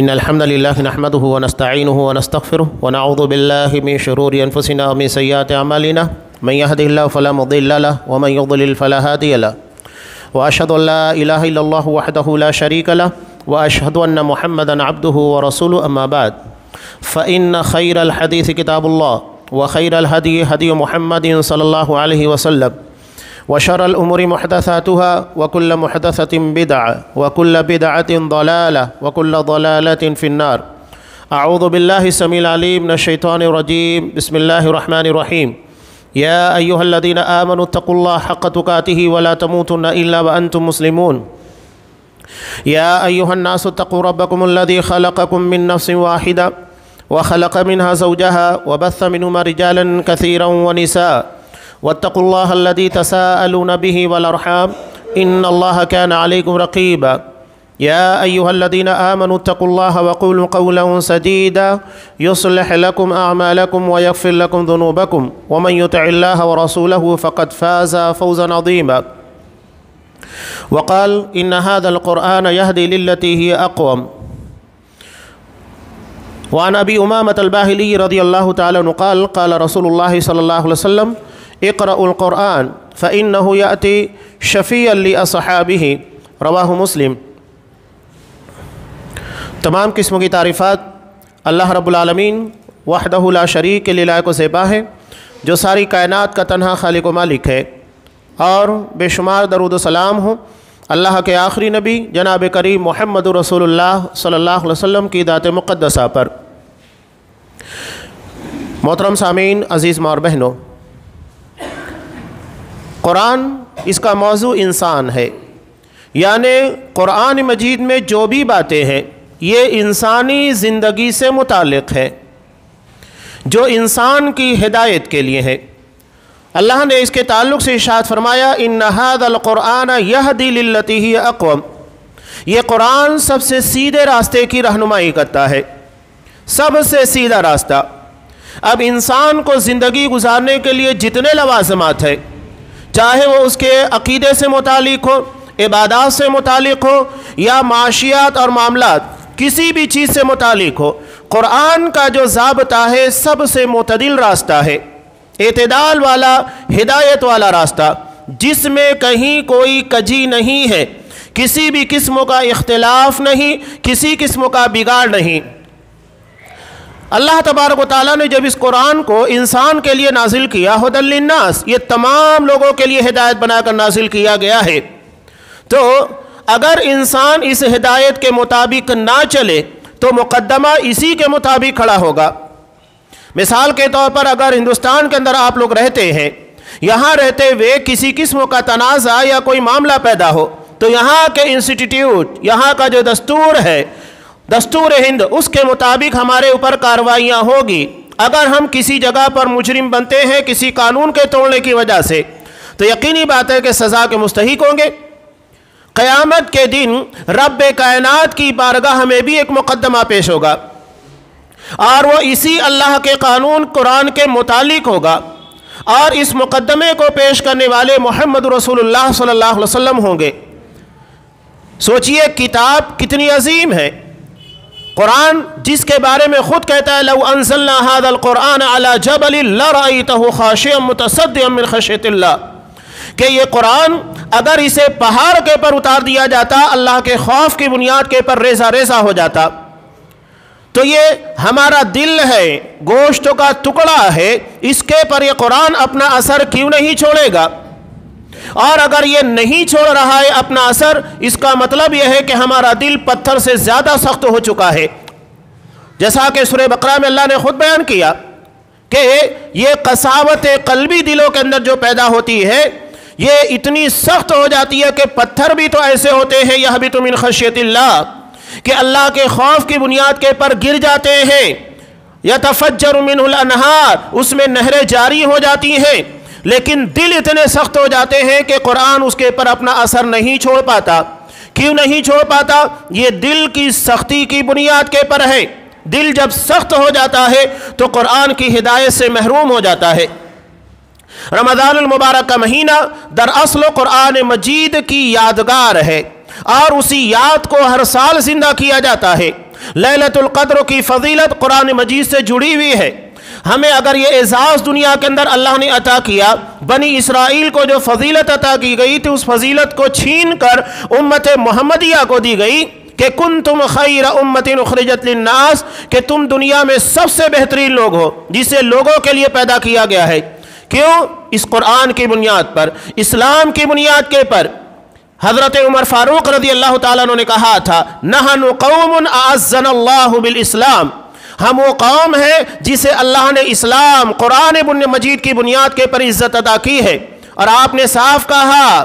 إن الحمد لله نحمده ونستعينه ونستغفره ونعوذ بالله من شرور أنفسنا ومن سيئات أعمالنا من يهده الله فلا مضل له ومن يضلل فلا هادي له وأشهد أن لا إله إلا الله وحده لا شريك له وأشهد أن محمدا عبده ورسوله أما بعد فإن خير الحديث كتاب الله وخير الهدي هدي محمد صلى الله عليه وسلم وشر الأمور محدثاتها وكل محدثة بدعة وكل بدعة ضلالة وكل ضلالة في النار. أعوذ بالله السميع العليم من الشيطان الرجيم. بسم الله الرحمن الرحيم. يا أيها الذين آمنوا اتقوا الله حق تقاته ولا تموتن إلا وأنتم مسلمون. يا أيها الناس اتقوا ربكم الذي خلقكم من نفس واحدة وخلق منها زوجها وبث منهما رجالا كثيرا ونساء واتقوا الله الذي تساءلون به والأرحام إن الله كان عليكم رقيبا. يا أيها الذين آمنوا اتقوا الله وقولوا قولا سديدا يصلح لكم أعمالكم ويغفر لكم ذنوبكم ومن يطع الله ورسوله فقد فاز فوزا عظيما. وقال إن هذا القرآن يهدي للتي هي أقوم. وعن أبي أمامة الباهلي رضي الله تعالى عنه قال قال رسول الله صلى الله عليه وسلم اقرأوا القرآن فإنه يأتي شفيعا لأصحابه. رواہ مسلم. تمام قسموں کی تعریفات اللہ رب العالمین وحدہ لا شریک کے لیے لائق و زیبا ہے، جو ساری کائنات کا تنہا خالق و مالک ہے، اور بے شمار درود و سلام ہوں اللہ کے آخری نبی جناب کریم محمد رسول اللہ صلی اللہ علیہ وسلم کی ذات مقدسہ پر. محترم سامعین، عزیز ماں اور بہنوں، قرآن اس کا موضوع انسان ہے، یعنی قرآن مجید میں جو بھی باتیں ہیں یہ انسانی زندگی سے متعلق ہے، جو انسان کی ہدایت کے لیے ہے. اللہ نے اس کے تعلق سے ارشاد فرمایا ان ھذا القرآن یہدی للتی ہی اقوم. یہ قرآن سب سے سیدھے راستے کی رہنمائی کرتا ہے، سب سے سیدھا راستہ. اب انسان کو زندگی گزارنے کے لیے جتنے لوازمات ہیں، چاہے وہ اس کے عقیدے سے متعلق ہو، عبادات سے متعلق ہو، یا معاشیات اور معاملات کسی بھی چیز سے متعلق ہو، قرآن کا جو ضابطہ ہے سب سے معتدل راستہ ہے، اعتدال والا، ہدایت والا راستہ، جس میں کہیں کوئی کجی نہیں ہے، کسی بھی قسم کا اختلاف نہیں، کسی قسم کا بگاڑ نہیں. اللہ تبارک و تعالیٰ نے جب اس قرآن کو انسان کے لیے نازل کیا، ھدی للناس، یہ تمام لوگوں کے لیے ہدایت بنا کر نازل کیا گیا ہے، تو اگر انسان اس ہدایت کے مطابق نہ چلے تو مقدمہ اسی کے مطابق کھڑا ہوگا. مثال کے طور پر اگر ہندوستان کے اندر آپ لوگ رہتے ہیں، یہاں رہتے ہوئے کسی قسم کا تنازع یا کوئی معاملہ پیدا ہو تو یہاں کے انسٹیٹیوٹ، یہاں کا جو دستور ہے، دستور ہند، اس کے مطابق ہمارے اوپر کارروائیاں ہوگی. اگر ہم کسی جگہ پر مجرم بنتے ہیں کسی قانون کے توڑنے کی وجہ سے تو یقینی بات ہے کہ سزا کے مستحق ہوں گے. قیامت کے دن رب کائنات کی بارگاہ میں بھی ایک مقدمہ پیش ہوگا، اور وہ اسی اللہ کے قانون قرآن کے متعلق ہوگا، اور اس مقدمے کو پیش کرنے والے محمد رسول اللہ صلی اللہ علیہ وسلم ہوں گے. سوچئے کتاب کتنی عظیم ہے. قرآن جس کے بارے میں خود کہتا ہے لو انزلنا هذا القرآن على جبل لرأيته خاشعا متصدعا من خشية اللہ، کہ یہ قرآن اگر اسے پہاڑ کے پر اتار دیا جاتا، اللہ کے خوف کی بنیاد کے پر ریزہ ریزہ ہو جاتا. تو یہ ہمارا دل ہے، گوشت کا ٹکڑا ہے، اس کے پر یہ قرآن اپنا اثر کیوں نہیں چھوڑے گا؟ اور اگر یہ نہیں چھوڑ رہا ہے اپنا اثر، اس کا مطلب یہ ہے کہ ہمارا دل پتھر سے زیادہ سخت ہو چکا ہے. جیسا کہ سورہ بقرہ میں اللہ نے خود بیان کیا کہ یہ قساوت قلبی دلوں کے اندر جو پیدا ہوتی ہے یہ اتنی سخت ہو جاتی ہے کہ پتھر بھی تو ایسے ہوتے ہیں یہبط من خشیۃ اللہ، کہ اللہ کے خوف کی بنیاد کے پر گر جاتے ہیں. یتفجر منہ الانہار، اس میں نہریں جاری ہو جاتی ہیں، لیکن دل اتنے سخت ہو جاتے ہیں کہ قرآن اس کے پر اپنا اثر نہیں چھوڑ پاتا. کیوں نہیں چھوڑ پاتا؟ یہ دل کی سختی کی بنیاد کے پر ہے. دل جب سخت ہو جاتا ہے تو قرآن کی ہدایت سے محروم ہو جاتا ہے. رمضان المبارک کا مہینہ دراصل قرآن مجید کی یادگار ہے، اور اسی یاد کو ہر سال زندہ کیا جاتا ہے. لیلۃ القدر کی فضیلت قرآن مجید سے جڑی ہوئی ہے۔ ہمیں اگر یہ اعزاز دنیا کے اندر اللہ نے عطا کیا، بنی اسرائیل کو جو فضیلت عطا کی گئی تھی اس فضیلت کو چھین کر امت محمدیہ کو دی گئی کہ کنتم خیر امت اخرجت للناس، کہ تم دنیا میں سب سے بہترین لوگ ہو جسے لوگوں کے لیے پیدا کیا گیا ہے۔ کیوں؟ اس قرآن کی بنیاد پر، اسلام کی بنیاد کے پر۔ حضرت عمر فاروق رضی اللہ تعالیٰ عنہ نے کہا تھا نحن قوم اعزنا اللہ بالاسلام، ہم وہ قوم ہیں جسے اللہ نے اسلام قرآن مجید کی بنیاد کے پر عزت عطا کی ہے۔ اور آپ نے صاف کہا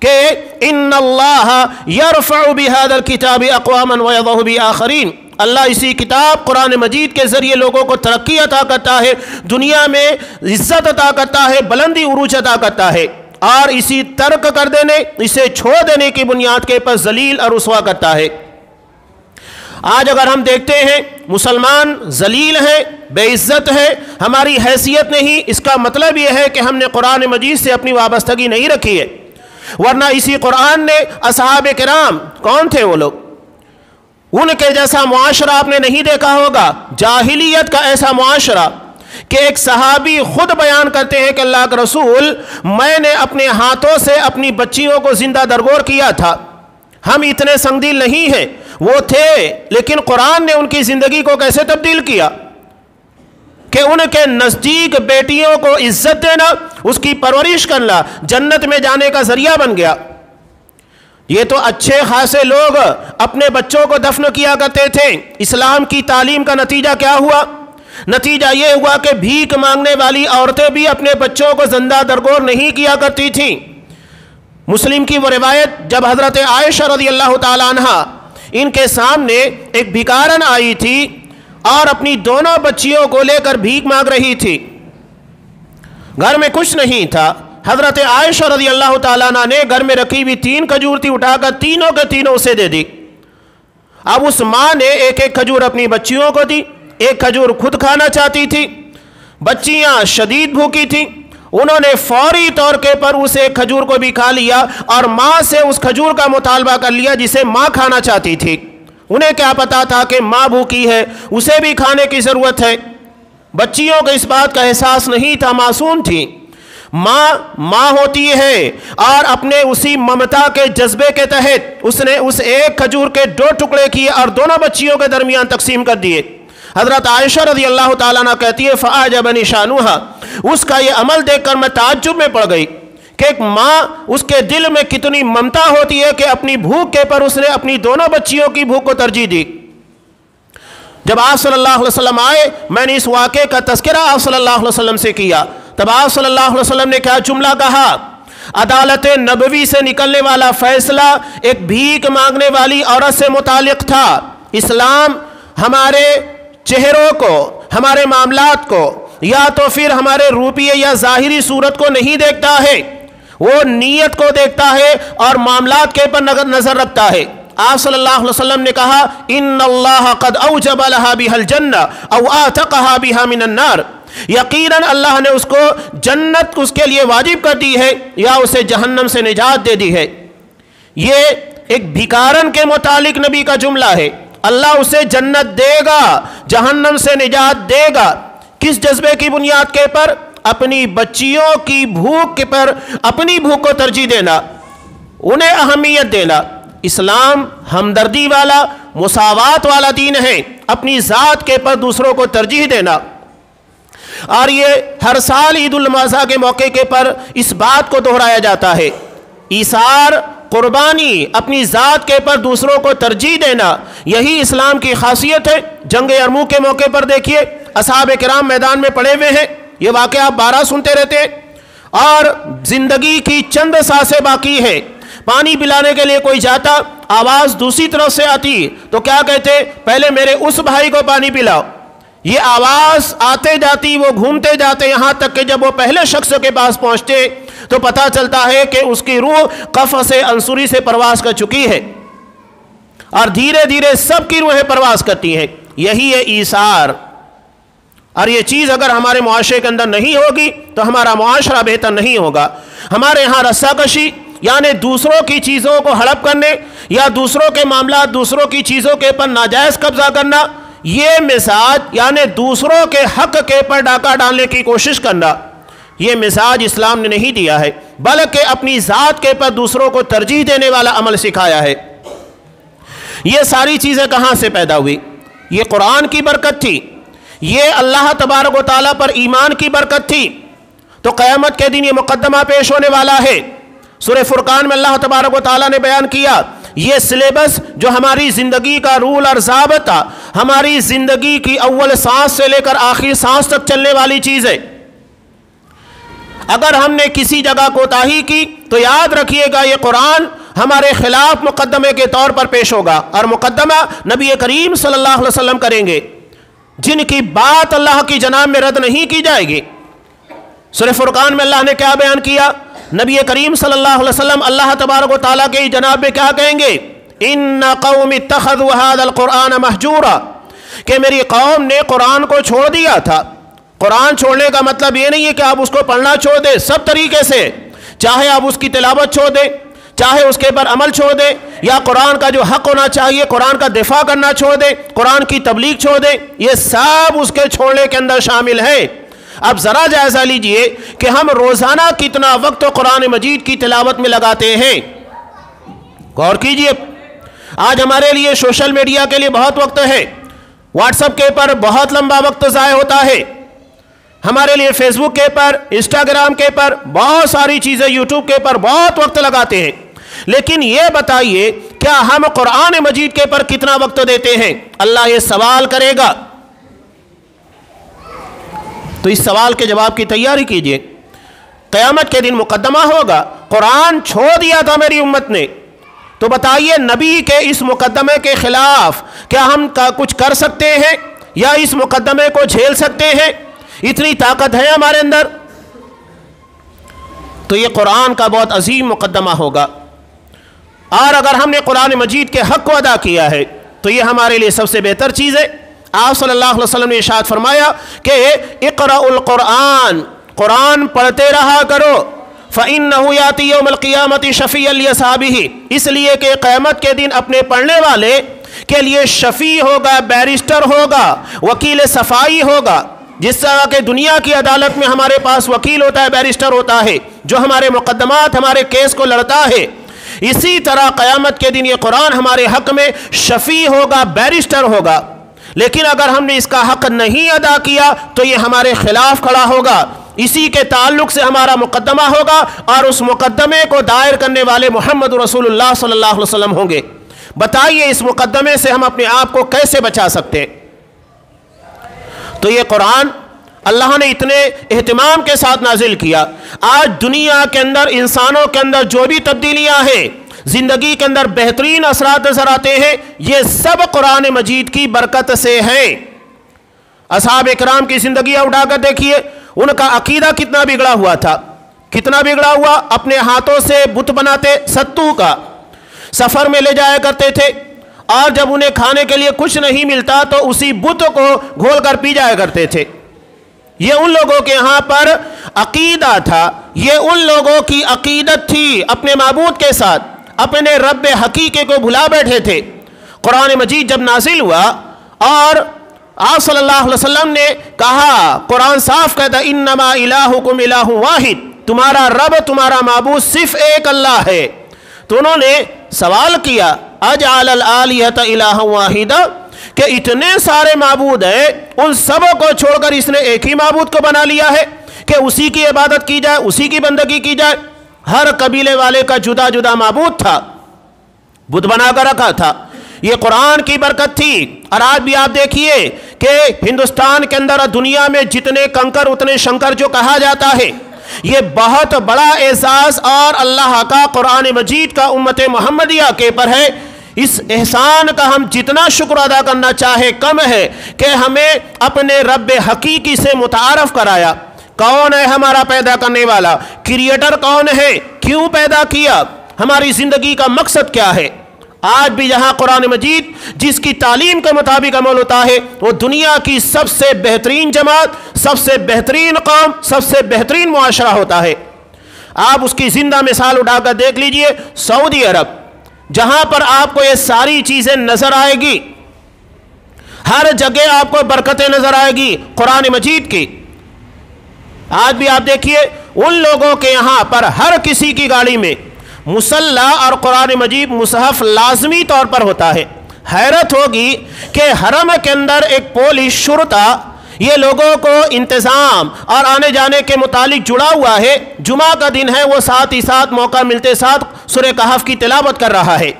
کہ ان اللہ یرفع بہذا الکتاب اقواما ویضع بآخرین، اللہ اسی کتاب قرآن مجید کے ذریعے لوگوں کو ترقی عطا کرتا ہے، دنیا میں عزت عطا کرتا ہے، بلندی عروج عطا کرتا ہے، اور اسی ترک کر دینے، اسے چھوڑ دینے کی بنیاد کے پر ذلیل اور رسوا کرتا ہے۔ آج اگر ہم دیکھتے ہیں مسلمان ذلیل ہیں، بے عزت ہیں، ہماری حیثیت نہیں، اس کا مطلب یہ ہے کہ ہم نے قرآن مجید سے اپنی وابستگی نہیں رکھی ہے۔ ورنہ اسی قرآن نے اصحاب کرام کون تھے وہ لوگ؟ ان کے جیسا معاشرہ آپ نے نہیں دیکھا ہوگا، جاہلیت کا ایسا معاشرہ کہ ایک صحابی خود بیان کرتے ہیں کہ اللہ کے رسول، میں نے اپنے ہاتھوں سے اپنی بچیوں کو زندہ درگور کیا تھا۔ ہم اتنے سنگدل نہیں ہیں، وہ تھے، لیکن قرآن نے ان کی زندگی کو کیسے تبدیل کیا کہ ان کے نزدیک بیٹیوں کو عزت دینا، اس کی پرورش کرنا جنت میں جانے کا ذریعہ بن گیا۔ یہ تو اچھے خاصے لوگ اپنے بچوں کو دفن کیا کرتے تھے، اسلام کی تعلیم کا نتیجہ کیا ہوا؟ نتیجہ یہ ہوا کہ بھیک مانگنے والی عورتیں بھی اپنے بچوں کو زندہ درگور نہیں کیا کرتی تھیں۔ مسلم کی وہ روایت جب حضرت عائشہ رضی اللہ تعالیٰ عنہ ان کے سامنے ایک بھکارن آئی تھی اور اپنی دونوں بچیوں کو لے کر بھیک مانگ رہی تھی، گھر میں کچھ نہیں تھا، حضرت عائشہ رضی اللہ تعالیٰ عنہ نے گھر میں رکھی ہوئی 3 کھجور تھی اٹھا کر تینوں کے تینوں اسے دے دی۔ اب اس ماں نے ایک ایک کھجور اپنی بچیوں کو دی، ایک کھجور خود کھانا چاہتی تھی، بچیاں شدید بھوکی تھیں، انہوں نے فوری طور کے پر اس ایک کھجور کو بھی کھا لیا اور ماں سے اس کھجور کا مطالبہ کر لیا جسے ماں کھانا چاہتی تھی۔ انہیں کیا پتا تھا کہ ماں بھوکی ہے، اسے بھی کھانے کی ضرورت ہے۔ بچیوں کو اس بات کا احساس نہیں تھا، معصوم تھی۔ ماں ہوتی ہے اور اپنے اسی ممتا کے جذبے کے تحت اس نے اس ایک کھجور کے 2 ٹکڑے کیے اور دونوں بچیوں کے درمیان تقسیم کر دیے۔ حضرت عائشہ رضی اللہ تعالیٰ عنہ کہتی ہے فَأَعْجَبَنِي شَأْنُهَا، اس کا یہ عمل دیکھ کر میں تعجب میں پڑ گئی کہ ایک ماں، اس کے دل میں کتنی ممتا ہوتی ہے کہ اپنی بھوک کے پر اس نے اپنی دونوں بچیوں کی بھوک کو ترجیح دی۔ جب آپ صلی اللہ علیہ وسلم آئے، میں نے اس واقعے کا تذکرہ آپ صلی اللہ علیہ وسلم سے کیا، تب آپ صلی اللہ علیہ وسلم نے کیا جملہ کہا؟ عدالت نبوی سے نکلنے والا فیصلہ ایک بھیک مانگنے والی عورت سے متعلق تھا۔ اسلام ہمارے چہروں کو، ہمارے معاملات کو، یا تو پھر ہمارے روپیے یا ظاہری صورت کو نہیں دیکھتا ہے، وہ نیت کو دیکھتا ہے اور معاملات کے پر نظر رکھتا ہے۔ آپ صلی اللہ علیہ وسلم نے کہا ان اللہ قد اوجب لها بها الجنہ او اعتقها بها من النار، یقیناً اللہ نے اس کو جنت اس کے لیے واجب کر دی ہے یا اسے جہنم سے نجات دے دی ہے۔ یہ ایک بھکارن کے متعلق نبی کا جملہ ہے، اللہ اسے جنت دے گا، جہنم سے نجات دے گا۔ کس جذبے کی بنیاد کے پر؟ اپنی بچیوں کی بھوک کے پر اپنی بھوک کو ترجیح دینا، انہیں اہمیت دینا۔ اسلام ہمدردی والا، مساوات والا دین ہے، اپنی ذات کے پر دوسروں کو ترجیح دینا۔ اور یہ ہر سال عید الاضحیٰ کے موقع کے پر اس بات کو دہرایا جاتا ہے، ایثار، قربانی، اپنی ذات کے پر دوسروں کو ترجیح دینا، یہی اسلام کی خاصیت ہے۔ جنگ یرموک کے موقع پر دیکھیے، اصحاب کرام میدان میں پڑے ہوئے ہیں، یہ واقعہ آپ 12 سنتے رہتے ہیں، اور زندگی کی چند سانسیں باقی ہیں، پانی پلانے کے لیے کوئی جاتا، آواز دوسری طرف سے آتی تو کیا کہتے؟ پہلے میرے اس بھائی کو پانی پلاؤ۔ یہ آواز آتے جاتی، وہ گھومتے جاتے، یہاں تک کہ جب وہ پہلے شخص کے پاس پہنچتے تو پتہ چلتا ہے کہ اس کی روح قفس انصری سے پرواز کر چکی ہے، اور دھیرے دھیرے سب کی روحیں پرواز کرتی ہیں۔ یہی ہے ایثار، اور یہ چیز اگر ہمارے معاشرے کے اندر نہیں ہوگی تو ہمارا معاشرہ بہتر نہیں ہوگا۔ ہمارے ہاں رسہ کشی، یعنی دوسروں کی چیزوں کو ہڑپ کرنے یا دوسروں کے معاملات دوسروں کی چیزوں کے پر ناجائز قبضہ کرنا، یہ مزاج یعنی دوسروں کے حق کے پر ڈاکہ ڈالنے کی کوشش کرنا، یہ مزاج اسلام نے نہیں دیا ہے، بلکہ اپنی ذات کے پر دوسروں کو ترجیح دینے والا عمل سکھایا ہے۔ یہ ساری چیزیں کہاں سے پیدا ہوئی؟ یہ قرآن کی برکت تھی، یہ اللہ تبارک و تعالیٰ پر ایمان کی برکت تھی۔ تو قیامت کے دن یہ مقدمہ پیش ہونے والا ہے۔ سورہ فرقان میں اللہ تبارک و تعالیٰ نے بیان کیا یہ سلیبس جو ہماری زندگی کا رول اور ضابطہ، ہماری زندگی کی اول سانس سے لے کر آخری سانس تک چلنے والی چیز ہے۔ اگر ہم نے کسی جگہ کوتاہی کی تو یاد رکھیے گا یہ قرآن ہمارے خلاف مقدمے کے طور پر پیش ہوگا، اور مقدمہ نبی کریم صلی اللہ علیہ وسلم کریں گے، جن کی بات اللہ کی جناب میں رد نہیں کی جائے گی۔ سورہ فرقان میں اللہ نے کیا بیان کیا؟ نبی کریم صلی اللہ علیہ وسلم اللہ تبارک و تعالیٰ کے جناب میں کیا کہیں گے؟ ان قوم اتخذوا هذا القرآن مہجورا، کہ میری قوم نے قرآن کو چھوڑ دیا تھا۔ قرآن چھوڑنے کا مطلب یہ نہیں ہے کہ آپ اس کو پڑھنا چھوڑ دیں، سب طریقے سے، چاہے آپ اس کی تلاوت چھوڑ دیں، چاہے اس کے پر عمل چھوڑ دیں، یا قرآن کا جو حق ہونا چاہیے قرآن کا دفاع کرنا چھوڑ دیں، قرآن کی تبلیغ چھوڑ دیں، یہ سب اس کے چھوڑنے کے اندر شامل ہے۔ اب ذرا جائزہ لیجئے کہ ہم روزانہ کتنا وقت قرآن مجید کی تلاوت میں لگاتے ہیں، غور کیجئے۔ آج ہمارے لیے سوشل میڈیا کے لیے بہت وقت ہے، واٹس ایپ کے پر بہت لمبا وقت ضائع ہوتا ہے، ہمارے لیے فیس بک کے پر، انسٹاگرام کے پر، بہت ساری چیزیں یوٹیوب کے پر بہت وقت لگاتے ہیں، لیکن یہ بتائیے کیا ہم قرآن مجید کے پر کتنا وقت دیتے ہیں؟ اللہ یہ سوال کرے گا، تو اس سوال کے جواب کی تیاری کیجئے۔ قیامت کے دن مقدمہ ہوگا قرآن چھوڑ دیا تھا میری امت نے، تو بتائیے نبی کے اس مقدمے کے خلاف کیا ہم کچھ کر سکتے ہیں یا اس مقدمے کو جھیل سکتے ہیں؟ اتنی طاقت ہے ہمارے اندر؟ تو یہ قرآن کا بہت عظیم مقدمہ ہوگا، اور اگر ہم نے قرآن مجید کے حق کو ادا کیا ہے تو یہ ہمارے لیے سب سے بہتر چیز ہے۔ آپ صلی اللہ علیہ وسلم نے ارشاد فرمایا کہ اقرأ القرآن، قرآن پڑھتے رہا کرو، فَإِنَّهُ يَأْتِي يَوْمَ الْقِيَامَةِ شَفِيعًا لِأَصْحَابِهِ، اس لیے کہ قیامت کے دن اپنے پڑھنے والے کے لیے شفیع ہوگا، بیرسٹر ہوگا، وکیل صفائی ہوگا۔ جس طرح کہ دنیا کی عدالت میں ہمارے پاس وکیل ہوتا ہے، بیرسٹر ہوتا ہے جو ہمارے مقدمات ہمارے کیس کو لڑتا ہے، اسی طرح قیامت کے دن یہ قرآن ہمارے حق میں شفیع ہوگا، بیرسٹر ہوگا۔ لیکن اگر ہم نے اس کا حق نہیں ادا کیا تو یہ ہمارے خلاف کھڑا ہوگا، اسی کے تعلق سے ہمارا مقدمہ ہوگا، اور اس مقدمے کو دائر کرنے والے محمد رسول اللہ صلی اللہ علیہ وسلم ہوں گے۔ بتائیے اس مقدمے سے ہم اپنے آپ کو کیسے بچا سکتے ہیں؟ تو یہ قرآن اللہ نے اتنے اہتمام کے ساتھ نازل کیا۔ آج دنیا کے اندر انسانوں کے اندر جو بھی تبدیلیاں ہیں، زندگی کے اندر بہترین اثرات نظر آتے ہیں، یہ سب قرآن مجید کی برکت سے ہیں۔ اصحاب اکرام کی زندگیاں اٹھا کر دیکھیے، ان کا عقیدہ کتنا بگڑا ہوا تھا، کتنا بگڑا ہوا، اپنے ہاتھوں سے بت بناتے، ستو کا سفر میں لے جایا کرتے تھے، اور جب انہیں کھانے کے لیے کچھ نہیں ملتا تو اسی بت کو گھول کر پی جایا کرتے تھے۔ یہ ان لوگوں کے ہاں پر عقیدہ تھا، یہ ان لوگوں کی عقیدت تھی، اپنے معبود کے ساتھ اپنے رب حقیقی کو بھلا بیٹھے تھے۔ قرآن مجید جب نازل ہوا اور آپ صلی اللہ علیہ وسلم نے کہا، قرآن صاف کہتا انما الہکم الہ واحد، تمہارا رب تمہارا معبود صرف ایک اللہ ہے، تو انہوں نے سوال کیا اجعل الآلہۃ الہ واحدہ، کہ اتنے سارے معبود ہیں، ان سب کو چھوڑ کر اس نے ایک ہی معبود کو بنا لیا ہے کہ اسی کی عبادت کی جائے، اسی کی بندگی کی جائے۔ ہر قبیلے والے کا جدا جدا معبود تھا، بت بنا کر رکھا تھا۔ یہ قرآن کی برکت تھی۔ اور آج بھی آپ دیکھیے کہ ہندوستان کے اندر اور دنیا میں جتنے کنکر اتنے شنکر جو کہا جاتا ہے، یہ بہت بڑا اعزاز اور اللہ کا قرآن مجید کا امت محمدیہ کے پر ہے۔ اس احسان کا ہم جتنا شکر ادا کرنا چاہے کم ہے کہ ہمیں اپنے رب حقیقی سے متعارف کرایا۔ کون ہے ہمارا پیدا کرنے والا؟ کریٹر کون ہے؟ کیوں پیدا کیا؟ ہماری زندگی کا مقصد کیا ہے؟ آج بھی یہاں قرآن مجید جس کی تعلیم کے مطابق عمل ہوتا ہے، وہ دنیا کی سب سے بہترین جماعت، سب سے بہترین قوم، سب سے بہترین معاشرہ ہوتا ہے۔ آپ اس کی زندہ مثال اٹھا کر دیکھ لیجئے، سعودی عرب، جہاں پر آپ کو یہ ساری چیزیں نظر آئے گی، ہر جگہ آپ کو برکتیں نظر آئے گی قرآن مجید کی۔ آج بھی آپ دیکھیے ان لوگوں کے یہاں پر ہر کسی کی گاڑی میں مصلی اور قرآن مجید مصحف لازمی طور پر ہوتا ہے۔ حیرت ہوگی کہ حرم کے اندر ایک پولیس شرطہ یہ لوگوں کو انتظام اور آنے جانے کے متعلق جڑا ہوا ہے، جمعہ کا دن ہے، وہ ساتھ ہی ساتھ موقع ملتے ساتھ سورہ کہف کی تلاوت کر رہا ہے۔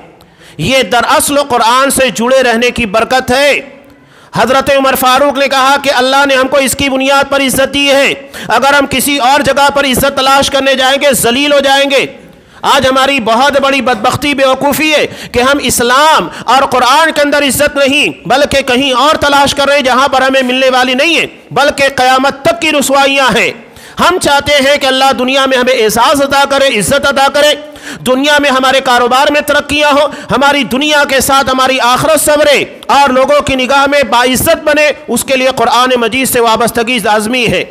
یہ دراصل قرآن سے جڑے رہنے کی برکت ہے۔ حضرت عمر فاروق نے کہا کہ اللہ نے ہم کو اس کی بنیاد پر عزت دی ہے، اگر ہم کسی اور جگہ پر عزت تلاش کرنے جائیں گے ذلیل ہو جائیں گے۔ آج ہماری بہت بڑی بدبختی بے وقوفی ہے کہ ہم اسلام اور قرآن کے اندر عزت نہیں بلکہ کہیں اور تلاش کر رہے ہیں جہاں پر ہمیں ملنے والی نہیں ہے، بلکہ قیامت تک کی رسوائیاں ہیں۔ ہم چاہتے ہیں کہ اللہ دنیا میں ہمیں اعزاز عطا کرے، عزت عطا کرے، دنیا میں ہمارے کاروبار میں ترقیاں ہوں، ہماری دنیا کے ساتھ ہماری آخرت سنورے اور لوگوں کی نگاہ میں باعزت بنے۔ اس کے لیے قرآن مجید سے وابستگی لازمی ہے،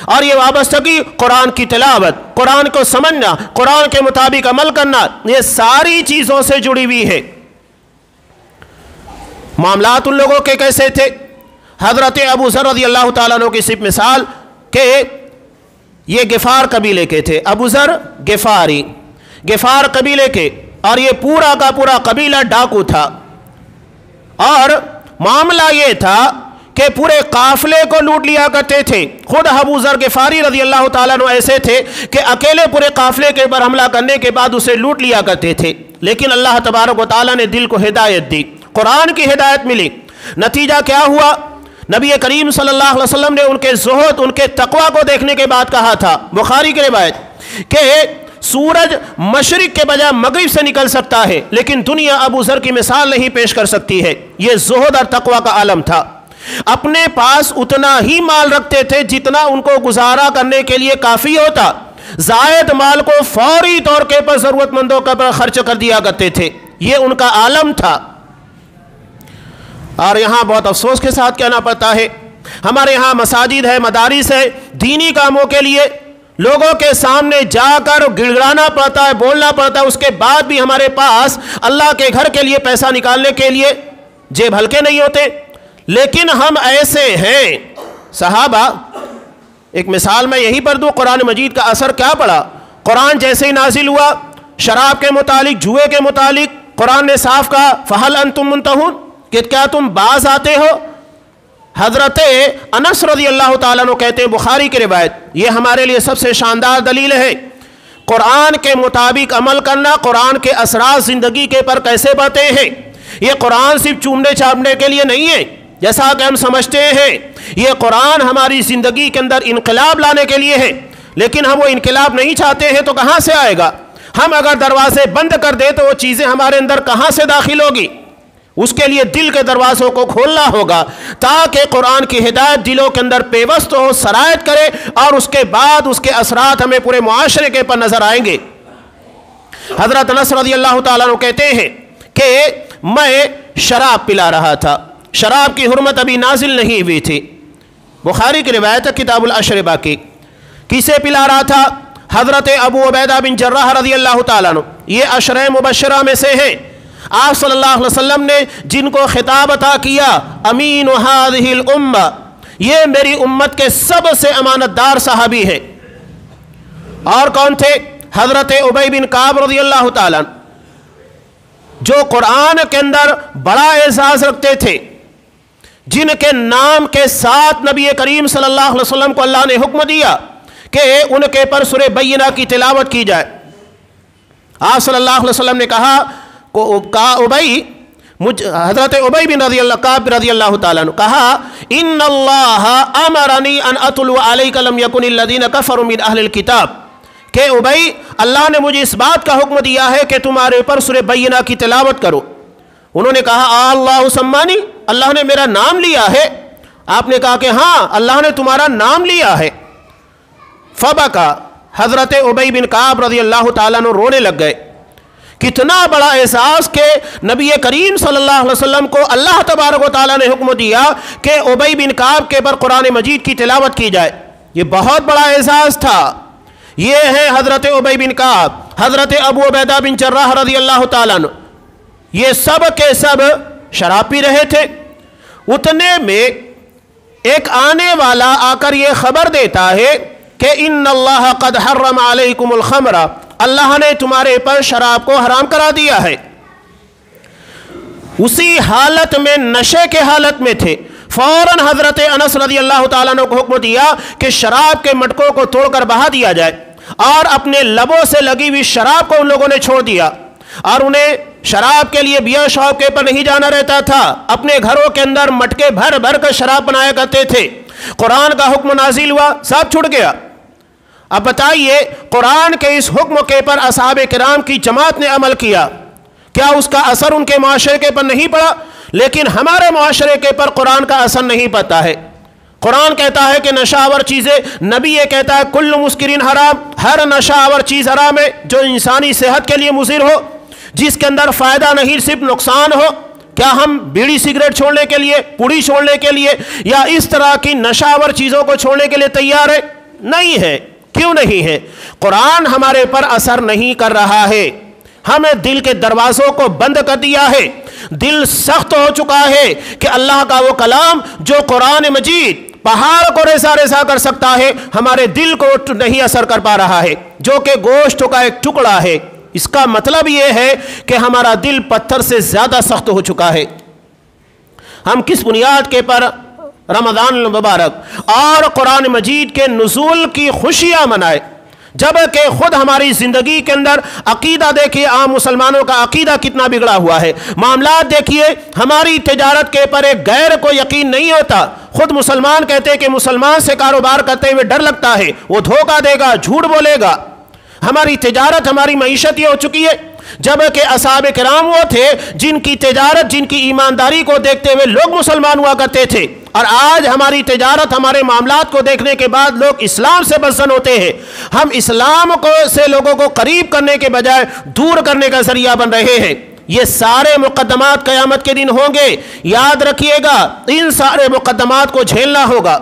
اور یہ وابستگی قرآن کی تلاوت، قرآن کو سمجھنا، قرآن کے مطابق عمل کرنا، یہ ساری چیزوں سے جڑی ہوئی ہے۔ معاملات ان لوگوں کے کیسے تھے؟ حضرت ابو ذر رضی اللہ تعالیٰ عنہ کی صرف مثال کہ یہ غفار قبیلے کے تھے، ابو ذر غفاری، غفار قبیلے کے، اور یہ پورا کا پورا قبیلہ ڈاکو تھا، اور معاملہ یہ تھا کہ پورے قافلے کو لوٹ لیا کرتے تھے۔ خود ابو ذر غفاری رضی اللہ تعالیٰ عنہ ایسے تھے کہ اکیلے پورے قافلے کے اوپر حملہ کرنے کے بعد اسے لوٹ لیا کرتے تھے، لیکن اللہ تبارک و تعالیٰ نے دل کو ہدایت دی، قرآن کی ہدایت ملی۔ نتیجہ کیا ہوا؟ نبی کریم صلی اللہ علیہ وسلم نے ان کے زہد، ان کے تقوی کو دیکھنے کے بعد کہا تھا، بخاری کی روایت، کہ سورج مشرق کے بجائے مغرب سے نکل سکتا ہے لیکن دنیا ابو ذر کی مثال نہیں پیش کر سکتی ہے۔ یہ زہد اور تقوی کا عالم تھا۔ اپنے پاس اتنا ہی مال رکھتے تھے جتنا ان کو گزارا کرنے کے لیے کافی ہوتا، زائد مال کو فوری طور کے پر ضرورت مندوں پر خرچ کر دیا کرتے تھے، یہ ان کا عالم تھا۔ اور یہاں بہت افسوس کے ساتھ کہنا پڑتا ہے، ہمارے یہاں مساجد ہے، مدارس ہے، دینی کاموں کے لیے لوگوں کے سامنے جا کر گڑگڑانا پڑتا ہے، بولنا پڑتا ہے، اس کے بعد بھی ہمارے پاس اللہ کے گھر کے لیے پیسہ نکالنے کے لیے جیب ہلکے نہیں ہوتے۔ لیکن ہم ایسے ہیں، صحابہ، ایک مثال میں یہی پر دوں، قرآن مجید کا اثر کیا پڑا؟ قرآن جیسے ہی نازل ہوا، شراب کے متعلق، جوئے کے متعلق قرآن نے صاف کہا فَهَلْ أَنْتُمْ مُنْتَهُونَ، کہ کیا تم باز آتے ہو؟ حضرت انس رضی اللہ تعالیٰ عنہ کہتے ہیں، بخاری کی روایت، یہ ہمارے لیے سب سے شاندار دلیل ہے، قرآن کے مطابق عمل کرنا، قرآن کے اثرات زندگی کے پر کیسے پڑتے ہیں۔ یہ قرآن صرف چومنے چاپنے کے لیے نہیں ہے جیسا کہ ہم سمجھتے ہیں، یہ قرآن ہماری زندگی کے اندر انقلاب لانے کے لیے ہے، لیکن ہم وہ انقلاب نہیں چاہتے ہیں تو کہاں سے آئے گا؟ ہم اگر دروازے بند کر دیں تو وہ چیزیں ہمارے اندر کہاں سے داخل ہوگی؟ اس کے لیے دل کے دروازوں کو کھولنا ہوگا تاکہ قرآن کی ہدایت دلوں کے اندر پیوست ہو، سرایت کرے، اور اس کے بعد اس کے اثرات ہمیں پورے معاشرے کے پر نظر آئیں گے۔ حضرت انس رضی اللہ تعالیٰ عنہ کہتے ہیں کہ میں شراب پلا رہا تھا، شراب کی حرمت ابھی نازل نہیں ہوئی تھی، بخاری کی روایت ہے کتاب الاشربہ کی۔ کسے پلا رہا تھا؟ حضرت ابو عبیدہ بن جراح رضی اللہ تعالیٰ عنہ، یہ عشرہ مبشرہ میں سے ہیں۔ آپ صلی اللہ علیہ وسلم نے جن کو خطاب عطا کیا، امین هذه الامہ، یہ میری امت کے سب سے امانت دار صحابی ہے۔ اور کون تھے؟ حضرت ابی بن کعب رضی اللہ تعالیٰ عنہ، جو قرآن کے اندر بڑا اعزاز رکھتے تھے، جن کے نام کے ساتھ نبی کریم صلی اللہ علیہ وسلم کو اللہ نے حکم دیا کہ ان کے پر سورہ بینہ کی تلاوت کی جائے۔ آپ صلی اللہ علیہ وسلم نے کہا حضرت ابی بن کعب رضی اللہ تعالیٰ عنہ کہا، ان اللہ امرنی ان اتلو علیک لم یکن الذین کفروا من اہل الکتاب، کہ ابی، اللہ نے مجھے اس بات کا حکم دیا ہے کہ تمہارے اوپر سورہ بینہ کی تلاوت کرو۔ انہوں نے کہا اللہ سمانی، اللہ نے میرا نام لیا ہے؟ آپ نے کہا کہ ہاں، اللہ نے تمہارا نام لیا ہے۔ فبکا، حضرت ابی بن کعب رضی اللہ تعالیٰ عنہ رونے لگ گئے۔ کتنا بڑا احساس کہ نبی کریم صلی اللہ علیہ وسلم کو اللہ تبارک و تعالیٰ نے حکم دیا کہ ابی بن کعب کے پر قرآن مجید کی تلاوت کی جائے، یہ بہت بڑا احساس تھا۔ یہ ہیں حضرت ابی بن کعب، حضرت ابو عبیدہ بن جراح رضی اللہ تعالیٰ عنہ، یہ سب کے سب شراب پی رہے تھے۔ اتنے میں ایک آنے والا آ کر یہ خبر دیتا ہے کہ ان اللہ قد حرم علیکم الخمر، اللہ نے تمہارے پر شراب کو حرام کرا دیا ہے۔ اسی حالت میں، نشے کے حالت میں تھے، فوراً حضرت انس رضی اللہ تعالیٰ نے کو حکم دیا کہ شراب کے مٹکوں کو توڑ کر بہا دیا جائے، اور اپنے لبوں سے لگی ہوئی شراب کو ان لوگوں نے چھوڑ دیا، اور انہیں شراب کے لیے بیئر شاپ کے پر نہیں جانا رہتا تھا، اپنے گھروں کے اندر مٹکے بھر بھر کر شراب بنایا کرتے تھے۔ قرآن کا حکم نازل ہوا، سب چھوٹ گیا۔ اب بتائیے، قرآن کے اس حکم کے پر اصحاب کرام کی جماعت نے عمل کیا، کیا اس کا اثر ان کے معاشرے کے پر نہیں پڑا؟ لیکن ہمارے معاشرے کے پر قرآن کا اثر نہیں پڑتا ہے۔ قرآن کہتا ہے کہ نشہ آور چیزیں، نبی یہ کہتا ہے کل مسکرین حرام، ہر نشہ آور چیز حرام ہے جو انسانی صحت کے لیے مضر ہو، جس کے اندر فائدہ نہیں صرف نقصان ہو۔ کیا ہم بیڑی سگریٹ چھوڑنے کے لیے، پوڑی چھوڑنے کے لیے، یا اس طرح کی نشہ آور چیزوں کو چھوڑنے کے لیے تیار ہے؟ نہیں ہے۔ کیوں نہیں ہے؟ قرآن ہمارے پر اثر نہیں کر رہا ہے، ہمیں دل کے دروازوں کو بند کر دیا ہے، دل سخت ہو چکا ہے کہ اللہ کا وہ کلام جو قرآن مجید پہاڑ کو ریزہ ریزہ کر سکتا ہے، ہمارے دل کو نہیں اثر کر پا رہا ہے، جو کہ گوشت کا ایک ٹکڑا ہے۔ اس کا مطلب یہ ہے کہ ہمارا دل پتھر سے زیادہ سخت ہو چکا ہے۔ ہم کس بنیاد کے پر رمضان المبارک اور قرآن مجید کے نزول کی خوشیاں منائے، جبکہ خود ہماری زندگی کے اندر عقیدہ دیکھیے، عام مسلمانوں کا عقیدہ کتنا بگڑا ہوا ہے۔ معاملات دیکھیے، ہماری تجارت کے پر ایک غیر کو یقین نہیں ہوتا، خود مسلمان کہتے ہیں کہ مسلمان سے کاروبار کرتے ہوئے ڈر لگتا ہے، وہ دھوکہ دے گا، جھوٹ بولے گا۔ ہماری تجارت، ہماری معیشت یہ ہو چکی ہے، جبکہ اصحاب کرام وہ تھے جن کی تجارت، جن کی ایمانداری کو دیکھتے ہوئے لوگ مسلمان ہوا کرتے تھے، اور آج ہماری تجارت، ہمارے معاملات کو دیکھنے کے بعد لوگ اسلام سے بدظن ہوتے ہیں۔ ہم اسلام کو سے لوگوں کو قریب کرنے کے بجائے دور کرنے کا ذریعہ بن رہے ہیں۔ یہ سارے مقدمات قیامت کے دن ہوں گے، یاد رکھیے گا، ان سارے مقدمات کو جھیلنا ہوگا۔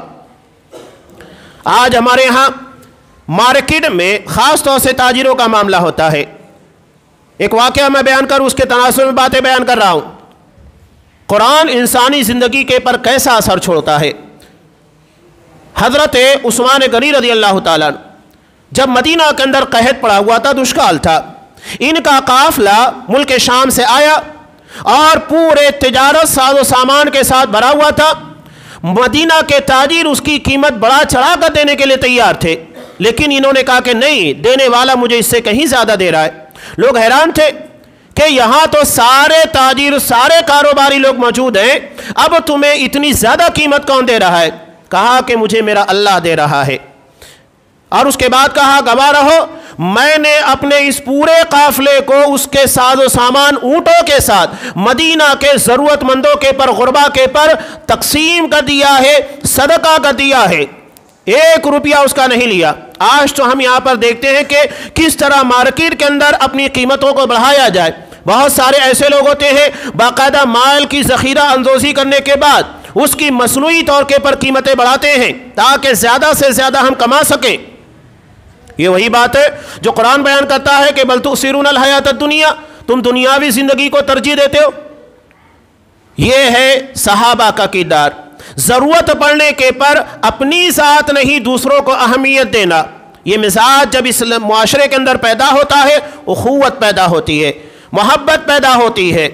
آج ہمارے ہاں مارکیٹ میں خاص طور سے تاجروں کا معاملہ ہوتا ہے۔ ایک واقعہ میں بیان کروں، اس کے تناسب میں باتیں بیان کر رہا ہوں۔ قرآن انسانی زندگی کے پر کیسا اثر چھوڑتا ہے۔ حضرت عثمان غنی رضی اللہ تعالیٰ جب مدینہ کے اندر قحط پڑا ہوا تھا، دشکال تھا، ان کا قافلہ ملک شام سے آیا اور پورے تجارت ساز و سامان کے ساتھ بھرا ہوا تھا۔ مدینہ کے تاجر اس کی قیمت بڑا چڑھا کر دینے کے لیے تیار تھے، لیکن انہوں نے کہا کہ نہیں، دینے والا مجھے اس سے کہیں زیادہ دے رہا ہے۔ لوگ حیران تھے کہ یہاں تو سارے تاجر، سارے کاروباری لوگ موجود ہیں، اب تمہیں اتنی زیادہ قیمت کون دے رہا ہے؟ کہا کہ مجھے میرا اللہ دے رہا ہے۔ اور اس کے بعد کہا گواہ رہو، میں نے اپنے اس پورے قافلے کو، اس کے ساز و سامان اونٹوں کے ساتھ مدینہ کے ضرورت مندوں کے پر، غربا کے پر تقسیم کر دیا ہے، صدقہ کر دیا ہے، 1 روپیہ اس کا نہیں لیا۔ آج تو ہم یہاں پر دیکھتے ہیں کہ کس طرح مارکیٹ کے اندر اپنی قیمتوں کو بڑھایا جائے۔ بہت سارے ایسے لوگ ہوتے ہیں باقاعدہ مال کی ذخیرہ اندوزی کرنے کے بعد اس کی مصنوعی طور کے پر قیمتیں بڑھاتے ہیں تاکہ زیادہ سے زیادہ ہم کما سکیں۔ یہ وہی بات ہے جو قرآن بیان کرتا ہے کہ بل تؤثرون الحیات الدنیا، تم دنیاوی زندگی کو ترجیح دیتے ہو۔ یہ ہے صحابہ کا کردار، ضرورت پڑنے کے پر اپنی ذات نہیں دوسروں کو اہمیت دینا۔ یہ مزاج جب اس معاشرے کے اندر پیدا ہوتا ہے، اخوت پیدا ہوتی ہے، محبت پیدا ہوتی ہے،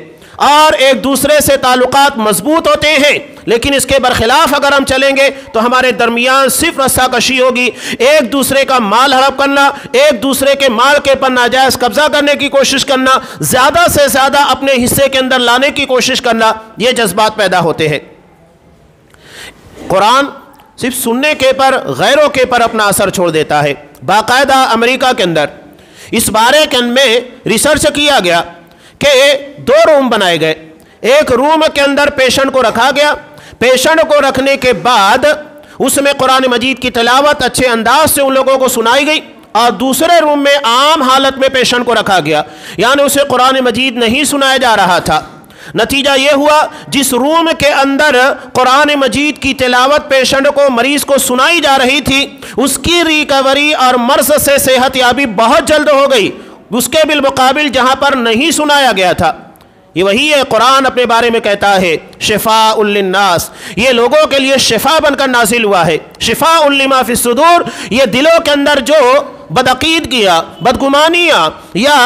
اور ایک دوسرے سے تعلقات مضبوط ہوتے ہیں۔ لیکن اس کے برخلاف اگر ہم چلیں گے تو ہمارے درمیان صرف رسا کشی ہوگی، ایک دوسرے کا مال ہڑپ کرنا، ایک دوسرے کے مال کے پر ناجائز قبضہ کرنے کی کوشش کرنا، زیادہ سے زیادہ اپنے حصے کے اندر لانے کی کوشش کرنا، یہ جذبات پیدا ہوتے ہیں۔ قرآن صرف سننے کے پر، غیروں کے پر اپنا اثر چھوڑ دیتا ہے۔ باقاعدہ امریکہ کے اندر اس بارے میں ریسرچ کیا گیا کہ 2 روم بنائے گئے۔ ایک روم کے اندر پیشنٹ کو رکھا گیا، پیشنٹ کو رکھنے کے بعد اس میں قرآن مجید کی تلاوت اچھے انداز سے ان لوگوں کو سنائی گئی، اور دوسرے روم میں عام حالت میں پیشنٹ کو رکھا گیا، یعنی اسے قرآن مجید نہیں سنایا جا رہا تھا۔ نتیجہ یہ ہوا جس روم کے اندر قرآن مجید کی تلاوت پیشنٹ کو مریض کو سنائی جا رہی تھی اس کی ریکوری اور مرض سے صحت یابی بہت جلد ہو گئی، اس کے بالمقابل جہاں پر نہیں سنایا گیا تھا۔ یہ وہی ہے قرآن اپنے بارے میں کہتا ہے شفاء للناس، یہ لوگوں کے لیے شفا بن کر نازل ہوا ہے۔ شفاء لما فی الصدور، یہ دلوں کے اندر جو بدعقیدگیاں، بدگمانیاں یا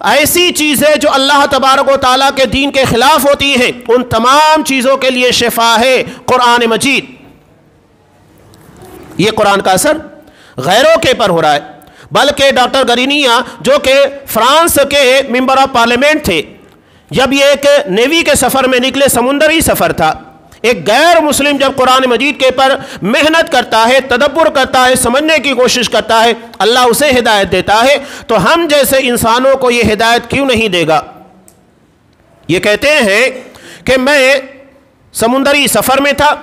ایسی چیزیں جو اللہ تبارک و تعالیٰ کے دین کے خلاف ہوتی ہیں، ان تمام چیزوں کے لیے شفا ہے قرآن مجید۔ یہ قرآن کا اثر غیروں کے پر ہو رہا ہے، بلکہ ڈاکٹر گرینیا جو کہ فرانس کے ممبر آف پارلیمنٹ تھے، جب یہ ایک نیوی کے سفر میں نکلے، سمندری سفر تھا، ایک غیر مسلم جب قرآن مجید کے پر محنت کرتا ہے، تدبر کرتا ہے، سمجھنے کی کوشش کرتا ہے، اللہ اسے ہدایت دیتا ہے، تو ہم جیسے انسانوں کو یہ ہدایت کیوں نہیں دے گا؟ یہ کہتے ہیں کہ میں سمندری سفر میں تھا،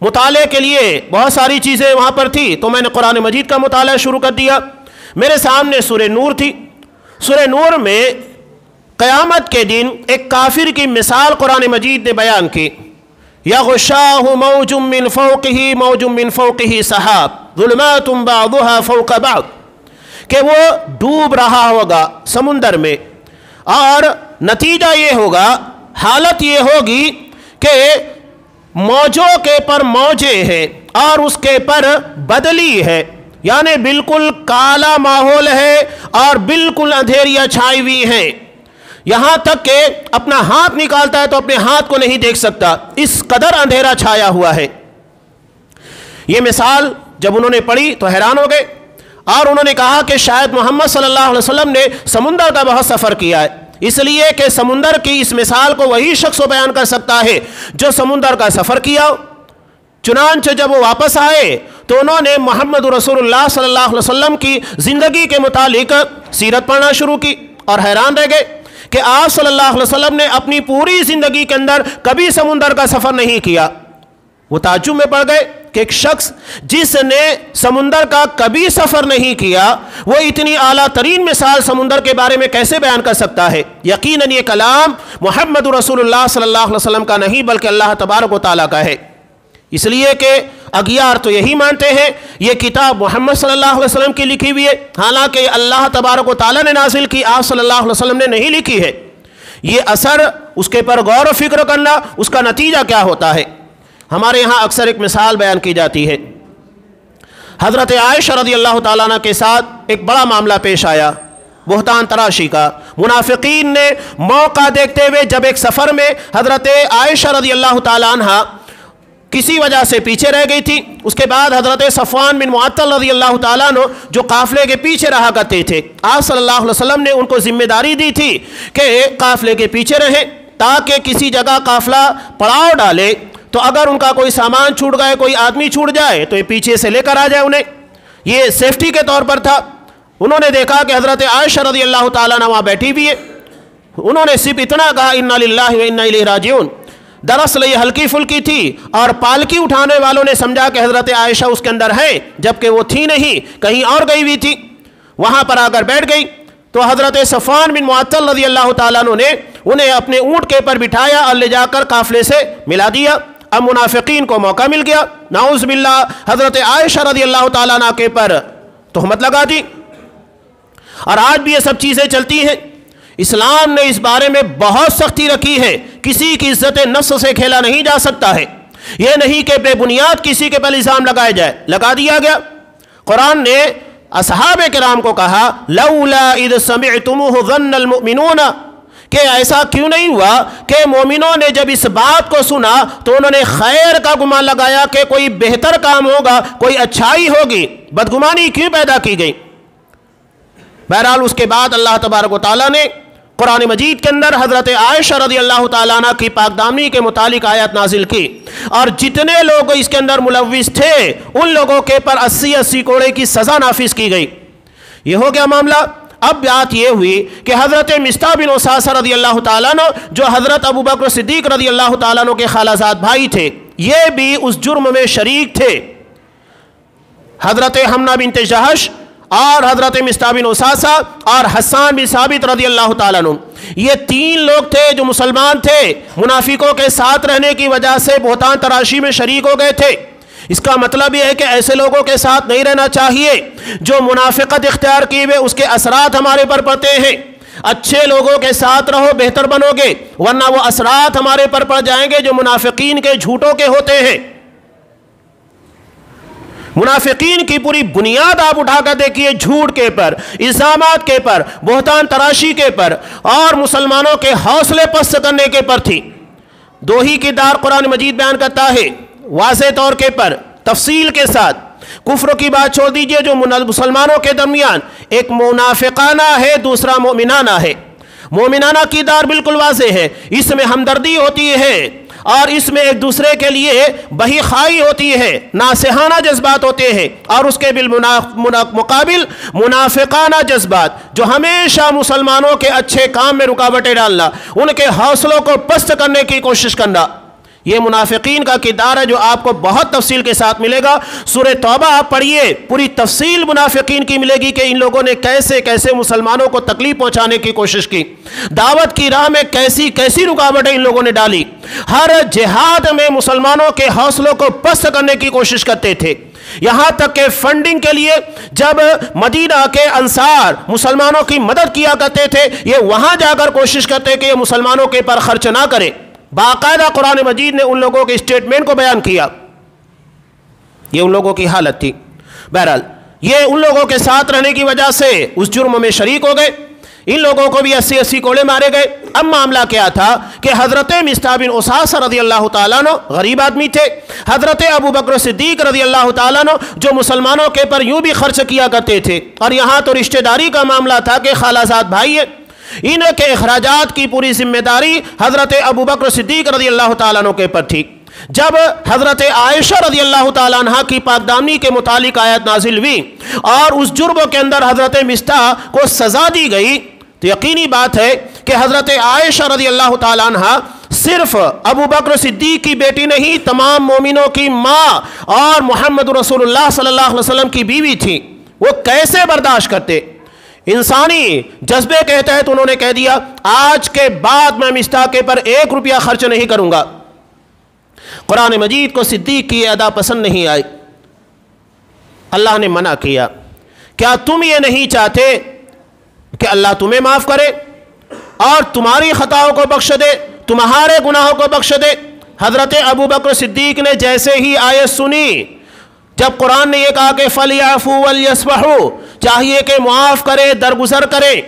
مطالعے کے لیے بہت ساری چیزیں وہاں پر تھی، تو میں نے قرآن مجید کا مطالعہ شروع کر دیا۔ میرے سامنے سورہ نور تھی، سورہ نور میں قیامت کے دن ایک کافر کی مثال قرآن مجید نے بیان کی، یغشاہ موج من فوقہ موج من فوقہ سحاب ظلمات بعضها فوق بعض، کہ وہ ڈوب رہا ہوگا سمندر میں، اور نتیجہ یہ ہوگا، حالت یہ ہوگی کہ موجوں کے پر موجیں ہیں اور اس کے پر بدلی ہے، یعنی بالکل کالا ماحول ہے اور بالکل اندھیریاں چھائی ہوئی ہیں، یہاں تک کہ اپنا ہاتھ نکالتا ہے تو اپنے ہاتھ کو نہیں دیکھ سکتا، اس قدر اندھیرا چھایا ہوا ہے۔ یہ مثال جب انہوں نے پڑھی تو حیران ہو گئے، اور انہوں نے کہا کہ شاید محمد صلی اللہ علیہ وسلم نے سمندر کا بہت سفر کیا ہے، اس لیے کہ سمندر کی اس مثال کو وہی شخص بیان کر سکتا ہے جو سمندر کا سفر کیا ہو۔ چنانچہ جب وہ واپس آئے تو انہوں نے محمد رسول اللہ صلی اللہ علیہ وسلم کی زندگی کے متعلق سیرت پڑھنا شروع کی، اور حیران رہ گئے کہ آپ صلی اللہ علیہ وسلم نے اپنی پوری زندگی کے اندر کبھی سمندر کا سفر نہیں کیا۔ وہ تعجب میں پڑ گئے کہ ایک شخص جس نے سمندر کا کبھی سفر نہیں کیا، وہ اتنی اعلیٰ ترین مثال سمندر کے بارے میں کیسے بیان کر سکتا ہے؟ یقیناً یہ کلام محمد رسول اللہ صلی اللہ علیہ وسلم کا نہیں بلکہ اللہ تبارک و تعالیٰ کا ہے، اس لیے کہ اغیار تو یہی مانتے ہیں یہ کتاب محمد صلی اللہ علیہ وسلم کی لکھی ہوئی ہے، حالانکہ اللہ تبارک و تعالیٰ نے نازل کی، آپ صلی اللہ علیہ وسلم نے نہیں لکھی ہے۔ یہ اثر، اس کے پر غور و فکر کرنا، اس کا نتیجہ کیا ہوتا ہے؟ ہمارے یہاں اکثر ایک مثال بیان کی جاتی ہے، حضرت عائشہ رضی اللہ تعالیٰ عنہ کے ساتھ ایک بڑا معاملہ پیش آیا، بہتان تراشی کا۔ منافقین نے موقع دیکھتے ہوئے جب ایک سفر میں حضرت عائشہ رضی اللہ تعالیٰ عنہ کسی وجہ سے پیچھے رہ گئی تھی، اس کے بعد حضرت صفوان بن معطل رضی اللہ تعالیٰ عنہ جو قافلے کے پیچھے رہا کرتے تھے، آپ صلی اللہ علیہ وسلم نے ان کو ذمہ داری دی تھی کہ قافلے کے پیچھے رہیں تاکہ کسی جگہ قافلہ پڑاؤ ڈالے تو اگر ان کا کوئی سامان چھوٹ گئے، کوئی آدمی چھوٹ جائے تو یہ پیچھے سے لے کر آ جائے انہیں، یہ سیفٹی کے طور پر تھا۔ انہوں نے دیکھا کہ حضرت عائشہ رضی اللہ تعالیٰ عنہ وہاں بیٹھی ہوئی ہے، انہوں نے صرف اتنا کہا انا للہ و انا الیہ راجعون۔ دراصل یہ ہلکی پھلکی تھی اور پالکی اٹھانے والوں نے سمجھا کہ حضرت عائشہ اس کے اندر ہے، جبکہ وہ تھی نہیں، کہیں اور گئی ہوئی تھی۔ وہاں پر آ کر بیٹھ گئی تو حضرت صفوان بن معطل رضی اللہ تعالیٰ عنہ نے انہیں اپنے اونٹ کے پر بٹھایا اور لے جا کر قافلے سے ملا دیا۔ اب منافقین کو موقع مل گیا، نعوذ باللہ حضرت عائشہ رضی اللہ تعالیٰ عنہ کے پر تہمت لگا دی، اور آج بھی یہ سب چیزیں چلتی ہیں۔ اسلام نے اس بارے میں بہت سختی رکھی ہے، کسی کی عزت نفس سے کھیلا نہیں جا سکتا ہے، یہ نہیں کہ بے بنیاد کسی کے پر الزام لگایا جائے، لگا دیا گیا۔ قرآن نے اصحاب کرام کو کہا لولا اذ سمعتموہ ظن المؤمنون، کہ ایسا کیوں نہیں ہوا کہ مومنوں نے جب اس بات کو سنا تو انہوں نے خیر کا گمان لگایا کہ کوئی بہتر کام ہوگا، کوئی اچھائی ہوگی، بدگمانی کیوں پیدا کی گئی؟ بہرحال اس کے بعد اللہ تبارک و تعالیٰ نے قرآن مجید کے اندر حضرت عائشہ رضی اللہ تعالیٰ عنہ کی پاک دامنی کے متعلق آیات نازل کی، اور جتنے لوگ اس کے اندر ملوث تھے ان لوگوں کے پر 80 کوڑے کی سزا نافذ کی گئی۔ یہ ہو گیا معاملہ۔ اب بات یہ ہوئی کہ حضرت مصطح بن اساسہ رضی اللہ تعالیٰ عنہ جو حضرت ابو بکر صدیق رضی اللہ تعالیٰ عنہ کے خالہ زاد بھائی تھے، یہ بھی اس جرم میں شریک تھے۔ حضرت حمنہ بنت جہش اور حضرت مصطح بن اساسہ اور حسان بن ثابت رضی اللہ تعالیٰ عنہ، یہ 3 لوگ تھے جو مسلمان تھے، منافقوں کے ساتھ رہنے کی وجہ سے بہتان تراشی میں شریک ہو گئے تھے۔ اس کا مطلب یہ ہے کہ ایسے لوگوں کے ساتھ نہیں رہنا چاہیے جو منافقت اختیار کی ہوئے اس کے اثرات ہمارے پر پڑتے ہیں۔ اچھے لوگوں کے ساتھ رہو، بہتر بنو گے، ورنہ وہ اثرات ہمارے پر پڑ جائیں گے جو منافقین کے جھوٹوں کے ہوتے ہیں۔ منافقین کی پوری بنیاد آپ اٹھا کر دیکھیے جھوٹ کے پر، الزامات کے پر، بہتان تراشی کے پر اور مسلمانوں کے حوصلے پست کرنے کے پر تھی۔ 2 ہی کردار قرآن مجید بیان کرتا ہے واضح طور کے پر، تفصیل کے ساتھ۔ کفر کی بات چھوڑ دیجئے، جو مسلمانوں کے درمیان ایک منافقانہ ہے، دوسرا مومنانہ ہے۔ مومنانہ کردار بالکل واضح ہے، اس میں ہمدردی ہوتی ہے اور اس میں ایک دوسرے کے لیے بہی خواہی ہوتی ہے، ناصحانہ جذبات ہوتے ہیں، اور اس کے بالمقابل منافقانہ جذبات جو ہمیشہ مسلمانوں کے اچھے کام میں رکاوٹیں ڈالنا، ان کے حوصلوں کو پست کرنے کی کوشش کرنا، یہ منافقین کا کردار ہے جو آپ کو بہت تفصیل کے ساتھ ملے گا۔ سورہ توبہ آپ پڑھیے، پوری تفصیل منافقین کی ملے گی کہ ان لوگوں نے کیسے کیسے مسلمانوں کو تکلیف پہنچانے کی کوشش کی، دعوت کی راہ میں کیسی کیسی رکاوٹیں ان لوگوں نے ڈالی، ہر جہاد میں مسلمانوں کے حوصلوں کو پست کرنے کی کوشش کرتے تھے۔ یہاں تک کہ فنڈنگ کے لیے جب مدینہ کے انصار مسلمانوں کی مدد کیا کرتے تھے، یہ وہاں جا کر کوشش کرتے کہ یہ مسلمانوں کے پر خرچ نہ کرے۔ باقاعدہ قرآن مجید نے ان لوگوں کے اسٹیٹمنٹ کو بیان کیا، یہ ان لوگوں کی حالت تھی۔ بہرحال یہ ان لوگوں کے ساتھ رہنے کی وجہ سے اس جرم میں شریک ہو گئے، ان لوگوں کو بھی 80 کوڑے مارے گئے۔ اب معاملہ کیا تھا کہ حضرت مصطح بن اساسہ رضی اللہ تعالیٰ عنہ غریب آدمی تھے، حضرت ابو بکر صدیق رضی اللہ تعالیٰ عنہ جو مسلمانوں کے پر یوں بھی خرچ کیا کرتے تھے، اور یہاں تو رشتہ داری کا معاملہ تھا کہ خالہ زاد بھائی ہے، ان کے اخراجات کی پوری ذمہ داری حضرت ابو بکر صدیق رضی اللہ تعالیٰ عنہ کے پر تھی۔ جب حضرت عائشہ رضی اللہ تعالیٰ عنہ کی پاک دامنی کے متعلق آیت نازل ہوئی اور اس جرم کے اندر حضرت مصطح کو سزا دی گئی، تو یقینی بات ہے کہ حضرت عائشہ رضی اللہ تعالیٰ عنہ صرف ابو بکر صدیق کی بیٹی نہیں، تمام مومنوں کی ماں اور محمد رسول اللہ صلی اللہ علیہ وسلم کی بیوی تھی۔ وہ کیسے برداشت کرتے؟ انسانی جذبے کے تحت انہوں نے کہہ دیا آج کے بعد میں مصطح کے پر 1 روپیہ خرچ نہیں کروں گا۔ قرآن مجید کو صدیق کی ادا پسند نہیں آئی، اللہ نے منع کیا۔ کیا تم یہ نہیں چاہتے کہ اللہ تمہیں معاف کرے اور تمہاری خطاؤں کو بخش دے، تمہارے گناہوں کو بخش دے؟ حضرت ابو بکر صدیق نے جیسے ہی آیت سنی، جب قرآن نے یہ کہا کہ فَلْيَعْفُوا وَلْيَصْفَحُوا، چاہیے کہ معاف کرے، درگزر کرے،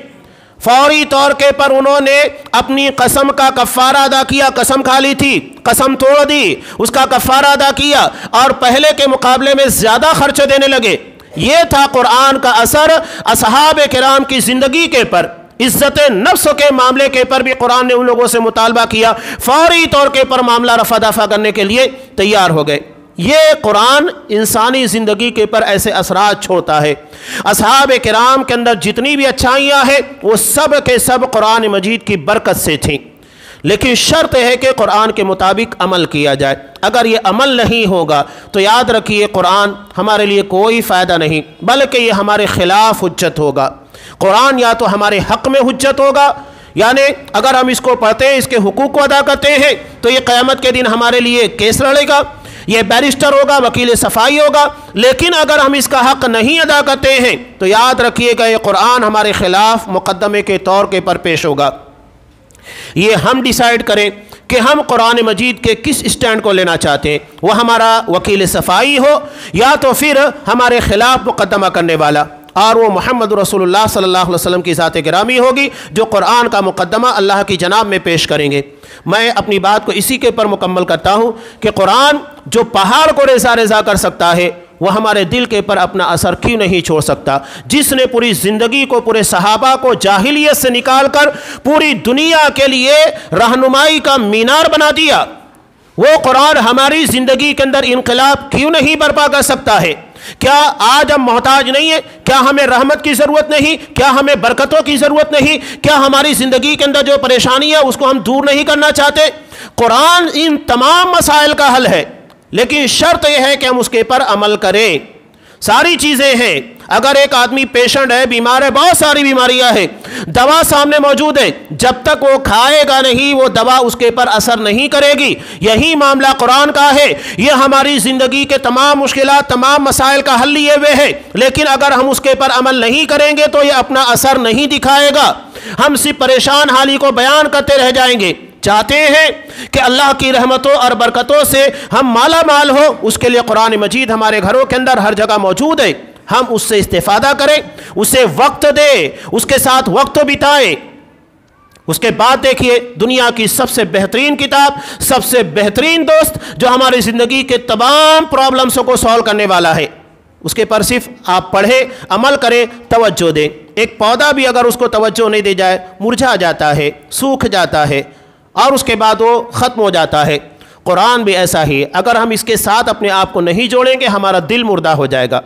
فوری طور کے پر انہوں نے اپنی قسم کا کفارہ ادا کیا۔ قسم کھا لی تھی، قسم توڑ دی، اس کا کفارہ ادا کیا اور پہلے کے مقابلے میں زیادہ خرچ دینے لگے۔ یہ تھا قرآن کا اثر اصحاب کرام کی زندگی کے پر۔ عزت نفس کے معاملے کے پر بھی قرآن نے ان لوگوں سے مطالبہ کیا، فوری طور کے پر معاملہ رفع دفع کرنے کے لیے تیار ہو گئے۔ یہ قرآن انسانی زندگی کے پر ایسے اثرات چھوڑتا ہے۔ اصحاب کرام کے اندر جتنی بھی اچھائیاں ہیں وہ سب کے سب قرآن مجید کی برکت سے تھیں، لیکن شرط ہے کہ قرآن کے مطابق عمل کیا جائے۔ اگر یہ عمل نہیں ہوگا تو یاد رکھیے قرآن ہمارے لیے کوئی فائدہ نہیں، بلکہ یہ ہمارے خلاف حجت ہوگا۔ قرآن یا تو ہمارے حق میں حجت ہوگا، یعنی اگر ہم اس کو پڑھتے ہیں، اس کے حقوق کو ادا کرتے ہیں، تو یہ قیامت کے دن ہمارے لیے کیس لڑے گا، یہ بیرسٹر ہوگا، وکیل صفائی ہوگا۔ لیکن اگر ہم اس کا حق نہیں ادا کرتے ہیں تو یاد رکھیے گا یہ قرآن ہمارے خلاف مقدمے کے طور کے پر پیش ہوگا۔ یہ ہم ڈیسائیڈ کریں کہ ہم قرآن مجید کے کس اسٹینڈ کو لینا چاہتے ہیں، وہ ہمارا وکیل صفائی ہو یا تو پھر ہمارے خلاف مقدمہ کرنے والا، اور وہ محمد رسول اللہ صلی اللہ علیہ وسلم کی ذات گرامی ہوگی جو قرآن کا مقدمہ اللہ کی جناب میں پیش کریں گے۔ میں اپنی بات کو اسی کے پر مکمل کرتا ہوں کہ قرآن جو پہاڑ کو ریزہ ریزہ کر سکتا ہے وہ ہمارے دل کے پر اپنا اثر کیوں نہیں چھوڑ سکتا؟ جس نے پوری زندگی کو، پورے صحابہ کو جاہلیت سے نکال کر پوری دنیا کے لیے رہنمائی کا مینار بنا دیا، وہ قرآن ہماری زندگی کے اندر انقلاب کیوں نہیں برپا کر سکتا ہے؟ کیا آج ہم محتاج نہیں ہیں؟ کیا ہمیں رحمت کی ضرورت نہیں؟ کیا ہمیں برکتوں کی ضرورت نہیں؟ کیا ہماری زندگی کے اندر جو پریشانی ہے اس کو ہم دور نہیں کرنا چاہتے؟ قرآن ان تمام مسائل کا حل ہے، لیکن شرط یہ ہے کہ ہم اس کے پر عمل کریں۔ ساری چیزیں ہیں، اگر ایک آدمی پیشنٹ ہے، بیمار ہے، بہت ساری بیماریاں ہیں، دوا سامنے موجود ہے، جب تک وہ کھائے گا نہیں وہ دوا اس کے پر اثر نہیں کرے گی۔ یہی معاملہ قرآن کا ہے، یہ ہماری زندگی کے تمام مشکلات، تمام مسائل کا حل لیے ہوئے ہے، لیکن اگر ہم اس کے پر عمل نہیں کریں گے تو یہ اپنا اثر نہیں دکھائے گا، ہم صرف پریشان حالی کو بیان کرتے رہ جائیں گے۔ چاہتے ہیں کہ اللہ کی رحمتوں اور برکتوں سے ہم مالا مال ہو، اس کے لیے قرآن مجید ہمارے گھروں کے اندر ہر جگہ موجود ہے، ہم اس سے استفادہ کریں، اسے وقت دیں، اس کے ساتھ وقت بتائیں۔ اس کے بعد دیکھیے دنیا کی سب سے بہترین کتاب، سب سے بہترین دوست جو ہماری زندگی کے تمام پرابلمسوں کو سالو کرنے والا ہے، اس کے پر صرف آپ پڑھیں، عمل کریں، توجہ دیں۔ ایک پودا بھی اگر اس کو توجہ نہیں دی جائے مرجھا جاتا ہے، سوکھ جاتا ہے اور اس کے بعد وہ ختم ہو جاتا ہے۔ قرآن بھی ایسا ہی ہے، اگر ہم اس کے ساتھ اپنے آپ کو نہیں جوڑیں گے ہمارا دل مردہ ہو جائے گا،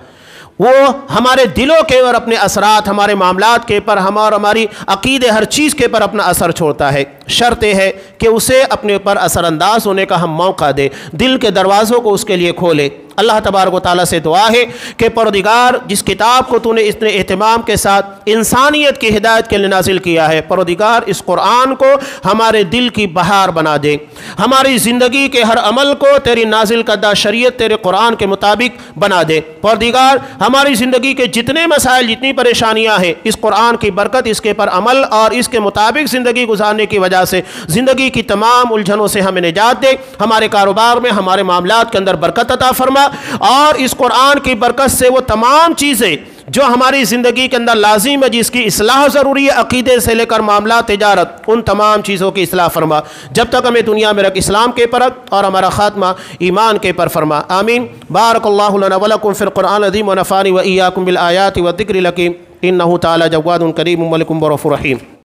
وہ ہمارے دلوں کے اور اپنے اثرات، ہمارے معاملات کے پر، ہماری عقیدے، ہر چیز کے پر اپنا اثر چھوڑتا ہے۔ شرط یہ ہے کہ اسے اپنے اوپر اثر انداز ہونے کا ہم موقع دیں، دل کے دروازوں کو اس کے لیے کھولے۔ اللہ تبارک و تعالیٰ سے دعا ہے کہ پروردگار جس کتاب کو تو نے اتنے اہتمام کے ساتھ انسانیت کی ہدایت کے لیے نازل کیا ہے، پروردگار اس قرآن کو ہمارے دل کی بہار بنا دے، ہماری زندگی کے ہر عمل کو تیری نازل کردہ شریعت تیرے قرآن کے مطابق بنا دے۔ پروردگار ہماری زندگی کے جتنے مسائل، جتنی پریشانیاں ہیں، اس قرآن کی برکت، اس کے پر عمل اور اس کے مطابق زندگی گزارنے کی وجہ سے زندگی کی تمام الجھنوں سے ہمیں نجات دے، ہمارے کاروبار میں، ہمارے معاملات کے اندر برکت عطا فرما، اور اس قرآن کی برکت سے وہ تمام چیزیں جو ہماری زندگی کے اندر لازم ہے، جس کی اصلاح ضروری ہے، عقیدے سے لے کر معاملات، تجارت، ان تمام چیزوں کی اصلاح فرما۔ جب تک ہمیں دنیا میں رکھ اسلام کے پر اور ہمارا خاتمہ ایمان کے پر فرما، آمین۔ بارک اللہ لنا ولکم فی القرآن العظیم ونفعنی وإیاکم بالآیات والذکر الحکیم، انہ تعالی جواد کریم ملک رؤوف رحیم۔